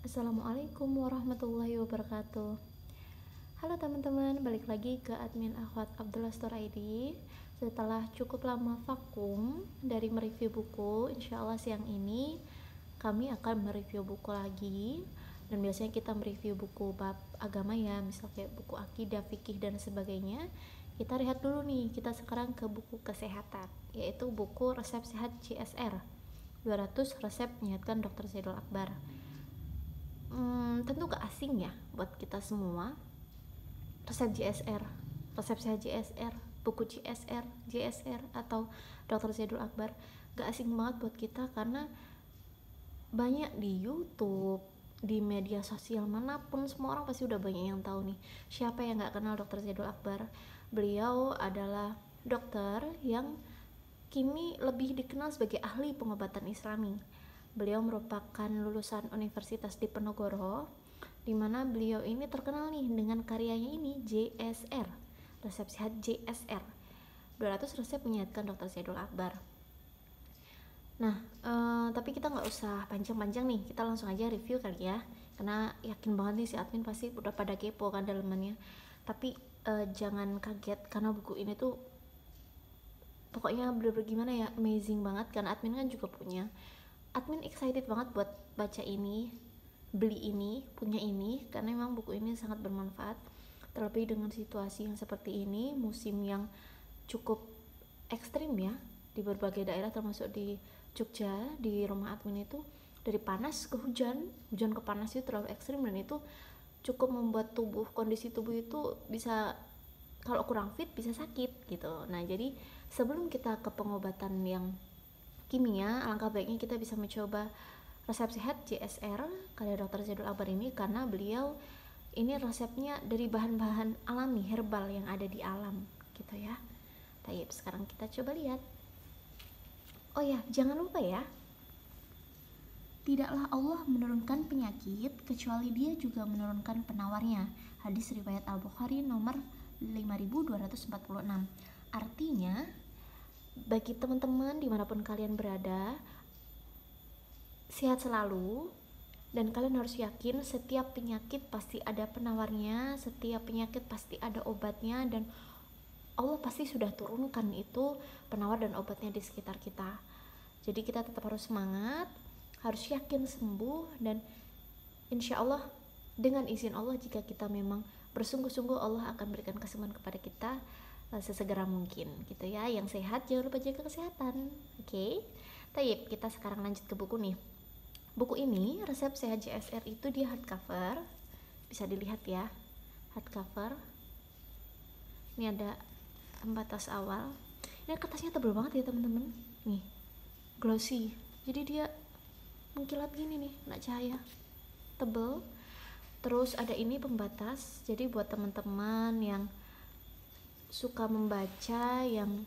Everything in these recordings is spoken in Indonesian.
Assalamualaikum warahmatullahi wabarakatuh. Halo teman-teman, balik lagi ke admin Akhwat Abdullah Store ID. Setelah cukup lama vakum dari mereview buku, insya Allah siang ini kami akan mereview buku lagi. Dan biasanya kita mereview buku bab agama ya, misal kayak buku akidah, fikih dan sebagainya. Kita lihat dulu nih, kita sekarang ke buku kesehatan, yaitu buku resep sehat CSR 200 resep menyehatkan Dr. Zaidul Akbar. Tentu gak asing ya buat kita semua resep JSR, resep sehat JSR, buku JSR atau Dr. Zaidul Akbar. Gak asing banget buat kita karena banyak di YouTube, di media sosial manapun, semua orang pasti udah banyak yang tahu nih. Siapa yang gak kenal Dr. Zaidul Akbar? Beliau adalah dokter yang kini lebih dikenal sebagai ahli pengobatan Islami. Beliau merupakan lulusan Universitas Diponegoro, di mana beliau ini terkenal nih dengan karyanya ini, JSR, resep sehat JSR 200 resep menyehatkan Dr. Zaidul Akbar. Nah, tapi kita nggak usah panjang-panjang nih, kita langsung aja review kali ya, karena yakin banget nih si admin pasti udah pada kepo kan dalamannya. Tapi jangan kaget karena buku ini tuh pokoknya bener-bener gimana ya, amazing banget. Karena admin kan juga punya, admin excited banget buat baca ini, beli ini, punya ini, karena memang buku ini sangat bermanfaat. Terlebih dengan situasi yang seperti ini, musim yang cukup ekstrim ya di berbagai daerah, termasuk di Jogja. Di rumah admin itu dari panas ke hujan, hujan ke panas itu terlalu ekstrim, dan itu cukup membuat kondisi tubuh itu bisa, kalau kurang fit bisa sakit gitu. Nah, jadi sebelum kita ke pengobatan yang kimia, alangkah baiknya kita bisa mencoba resep sehat JSR karya Dr. Zaidul Akbar ini, karena beliau ini resepnya dari bahan-bahan alami, herbal yang ada di alam gitu ya. Baik, sekarang kita coba lihat. Oh ya, jangan lupa ya, tidaklah Allah menurunkan penyakit kecuali Dia juga menurunkan penawarnya. Hadis riwayat Al-Bukhari nomor 5246. Artinya, bagi teman-teman dimanapun kalian berada, sehat selalu, dan kalian harus yakin setiap penyakit pasti ada penawarnya, setiap penyakit pasti ada obatnya, dan Allah pasti sudah turunkan itu penawar dan obatnya di sekitar kita. Jadi kita tetap harus semangat, harus yakin sembuh, dan insya Allah dengan izin Allah, jika kita memang bersungguh-sungguh, Allah akan berikan kesembuhan kepada kita sesegera mungkin gitu ya. Yang sehat jangan lupa jaga kesehatan. Oke. Tayyip, kita sekarang lanjut ke buku nih. Buku ini resep sehat JSR itu dia hardcover, bisa dilihat ya, hardcover. Ini ada pembatas awal. Ini kertasnya tebal banget ya teman-teman, nih glossy, jadi dia mengkilat gini nih, kena cahaya, tebal. Terus ada ini pembatas, jadi buat teman-teman yang suka membaca, yang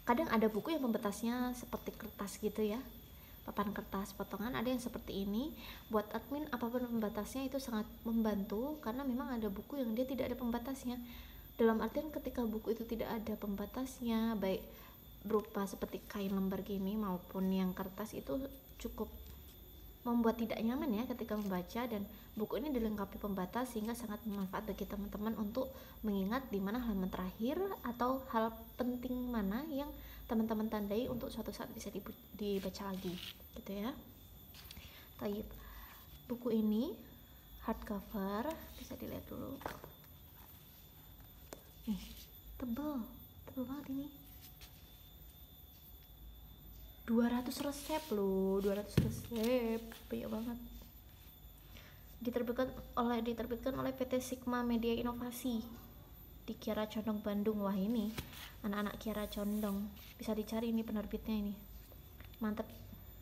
kadang ada buku yang pembatasnya seperti kertas gitu ya, papan kertas potongan, ada yang seperti ini. Buat admin, apapun pembatasnya itu sangat membantu, karena memang ada buku yang dia tidak ada pembatasnya. Dalam artian ketika buku itu tidak ada pembatasnya, baik berupa seperti kain lembar gini maupun yang kertas, itu cukup membuat tidak nyaman ya ketika membaca. Dan buku ini dilengkapi pembatas sehingga sangat bermanfaat bagi teman-teman untuk mengingat di mana halaman terakhir atau hal penting mana yang teman-teman tandai untuk suatu saat bisa dibaca lagi gitu ya. Taib, buku ini hardcover, bisa dilihat dulu nih, tebal banget ini, 200 resep loh, 200 resep, banyak banget. Diterbitkan oleh PT Sigma Media Inovasi di Kiara Condong, Bandung. Wah, ini anak-anak Kiara Condong, bisa dicari ini penerbitnya, ini mantep,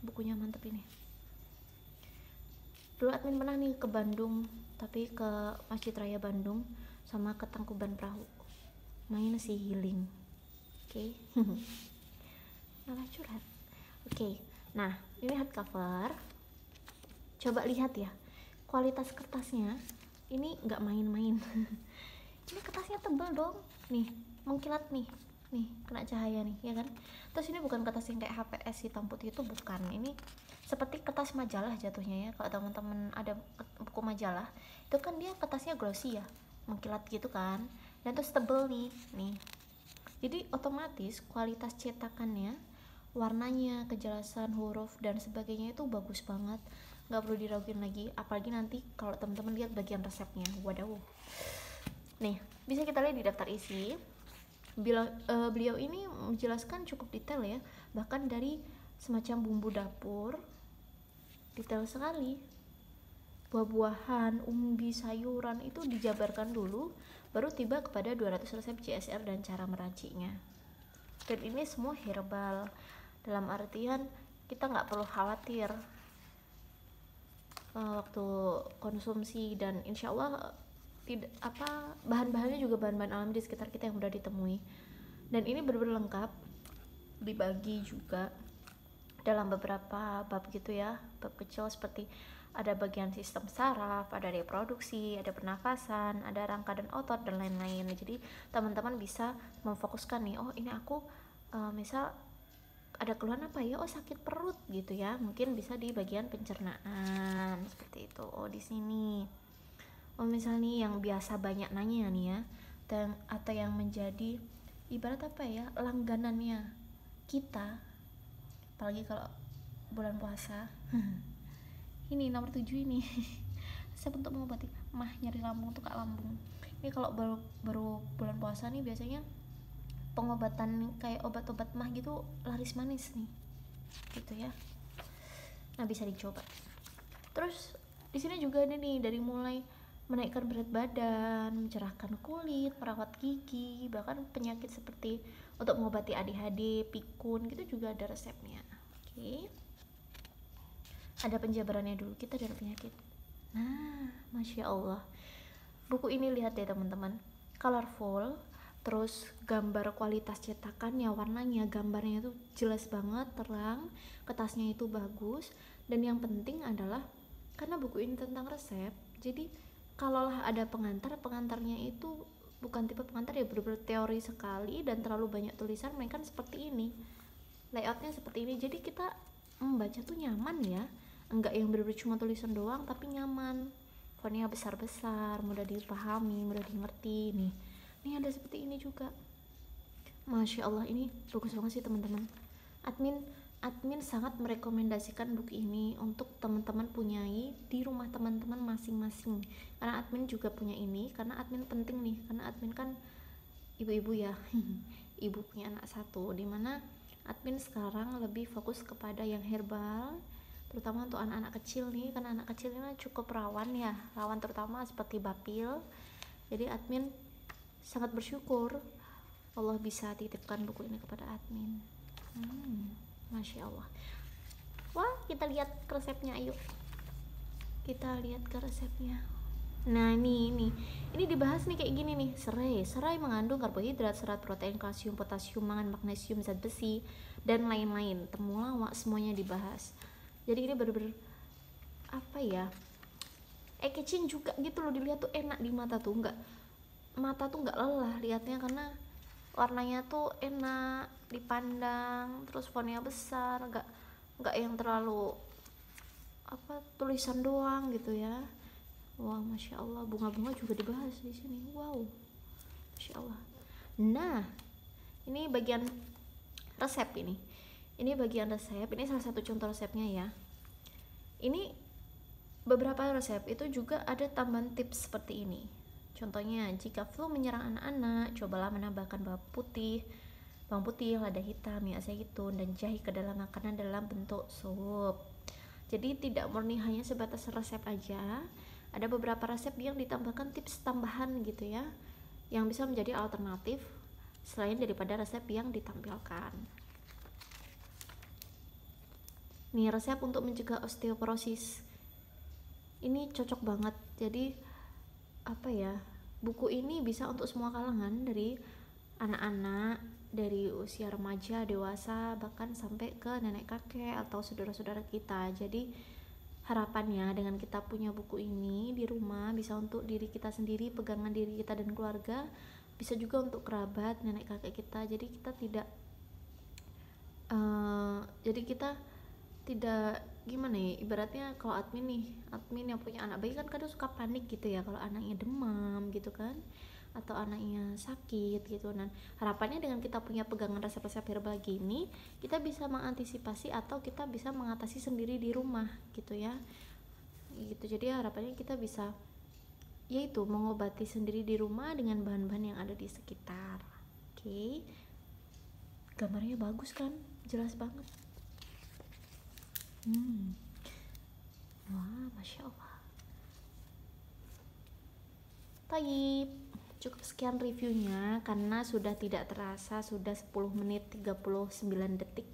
bukunya mantep ini. Dulu admin pernah nih ke Bandung, tapi ke Masjid Raya Bandung sama ke Tangkuban Perahu, main si healing. Oke. Malah curhat. Oke, nah ini hardcover. Coba lihat ya, kualitas kertasnya ini nggak main-main. Ini kertasnya tebal dong, nih mengkilat nih, nih, kena cahaya nih, ya kan. Terus ini bukan kertas yang kayak HPS hitam putih, itu bukan, ini seperti kertas majalah jatuhnya ya. Kalau teman-teman ada buku majalah itu kan dia kertasnya glossy ya, mengkilat gitu kan, dan terus tebel nih. Jadi otomatis kualitas cetakannya, warnanya, kejelasan huruf dan sebagainya itu bagus banget, nggak perlu diraguin lagi. Apalagi nanti kalau teman-teman lihat bagian resepnya, wadaw. Nih, bisa kita lihat di daftar isi. Beliau ini menjelaskan cukup detail ya, bahkan dari semacam bumbu dapur, detail sekali. Buah-buahan, umbi, sayuran itu dijabarkan dulu, baru tiba kepada 200 resep CSR dan cara meraciknya. Dan ini semua herbal, dalam artian kita nggak perlu khawatir waktu konsumsi, dan insya Allah tidak bahan-bahannya juga bahan-bahan alami di sekitar kita yang mudah ditemui. Dan ini benar-benar lengkap, dibagi juga dalam beberapa bab gitu ya, bab kecil seperti ada bagian sistem saraf, ada reproduksi, ada pernafasan, ada rangka dan otot dan lain-lain. Jadi teman-teman bisa memfokuskan nih, oh ini aku misal ada keluhan apa ya, oh sakit perut gitu ya, mungkin bisa di bagian pencernaan seperti itu. Oh di sini, oh misalnya yang biasa banyak nanya nih ya, dan atau yang menjadi ibarat apa ya, langganannya kita, apalagi kalau bulan puasa. Ini nomor 7 ini resep untuk mengobati mah, nyeri lambung, tukak lambung. Ini kalau baru bulan puasa nih biasanya pengobatan kayak obat-obat mah gitu laris manis nih gitu ya. Nah bisa dicoba. Terus di sini juga ada nih, dari mulai menaikkan berat badan, mencerahkan kulit, merawat gigi, bahkan penyakit seperti untuk mengobati ADHD, pikun gitu juga ada resepnya. Oke. Ada penjabarannya dulu, kita dari penyakit. Nah, Masya Allah, buku ini lihat deh teman-teman, colorful, terus gambar kualitas cetakannya, warnanya, gambarnya itu jelas banget, terang, kertasnya itu bagus, dan yang penting adalah karena buku ini tentang resep, jadi kalaulah ada pengantarnya itu bukan tipe pengantar ya, bener-bener teori sekali dan terlalu banyak tulisan, mereka kan seperti ini, layoutnya seperti ini, jadi kita membaca tuh nyaman ya, enggak yang bener-bener cuma tulisan doang tapi nyaman, fontnya besar-besar, mudah dipahami, mudah dimengerti. Nih ada seperti ini juga, Masya Allah, ini bagus banget sih teman-teman. Admin sangat merekomendasikan buku ini untuk teman-teman punyai di rumah teman-teman masing-masing, karena admin juga punya ini, karena admin penting nih, karena admin kan ibu-ibu ya ibu punya anak satu, dimana admin sekarang lebih fokus kepada yang herbal, terutama untuk anak-anak kecil nih, karena anak kecil ini cukup rawan ya, rawan terutama seperti bapil. Jadi admin sangat bersyukur Allah bisa titipkan buku ini kepada admin. Masya Allah. Wah, kita lihat resepnya, ayo kita lihat ke resepnya. Nah ini dibahas nih kayak gini nih, serai mengandung karbohidrat, serat, protein, kalsium, potasium, mangan, magnesium, zat besi dan lain-lain, temulawak, semuanya dibahas. Jadi ini bener-bener apa ya, catching juga gitu loh, dilihat tuh enak di mata tuh, mata tuh nggak lelah lihatnya, karena warnanya tuh enak dipandang, terus fontnya besar, nggak yang terlalu tulisan doang gitu ya. Wah, Masya Allah, bunga-bunga juga dibahas di sini. Wow, Masya Allah. Nah, ini bagian resep ini. Ini bagian resep. Ini salah satu contoh resepnya ya. Ini beberapa resep itu juga ada tambahan tips seperti ini. Contohnya, jika flu menyerang anak-anak, cobalah menambahkan bawang putih, lada hitam, minyak zaitun, dan jahe ke dalam makanan dalam bentuk sup. Jadi tidak murni hanya sebatas resep aja. Ada beberapa resep yang ditambahkan tips tambahan gitu ya, yang bisa menjadi alternatif selain daripada resep yang ditampilkan. Nih resep untuk mencegah osteoporosis. Ini cocok banget. Jadi apa ya, buku ini bisa untuk semua kalangan, dari anak-anak, dari usia remaja, dewasa, bahkan sampai ke nenek kakek atau saudara-saudara kita. Jadi harapannya dengan kita punya buku ini di rumah, bisa untuk diri kita sendiri, pegangan diri kita dan keluarga, bisa juga untuk kerabat nenek kakek kita. Jadi kita tidak gimana ya, ibaratnya kalau admin yang punya anak bayi kan kadang suka panik gitu ya kalau anaknya demam gitu kan, atau anaknya sakit gitu. Dan harapannya dengan kita punya pegangan resep-resep herbal gini, kita bisa mengantisipasi atau kita bisa mengatasi sendiri di rumah gitu ya, gitu. Jadi harapannya kita bisa yaitu mengobati sendiri di rumah dengan bahan-bahan yang ada di sekitar. Oke. Gambarnya bagus kan, jelas banget. Wah, masya Allah. Taib, cukup sekian reviewnya karena sudah tidak terasa sudah 10 menit 39 detik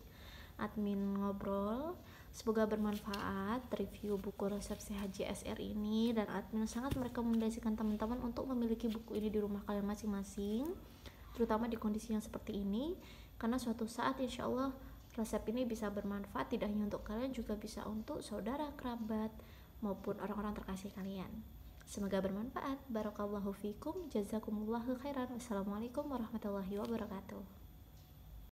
admin ngobrol. Semoga bermanfaat review buku resepsi Haji SR ini, dan admin sangat merekomendasikan teman-teman untuk memiliki buku ini di rumah kalian masing-masing, terutama di kondisi yang seperti ini, karena suatu saat insya Allah resep ini bisa bermanfaat tidak hanya untuk kalian, juga bisa untuk saudara, kerabat, maupun orang-orang terkasih kalian. Semoga bermanfaat. Barakallahu fikum, jazakumullahu khairan. Wassalamualaikum warahmatullahi wabarakatuh.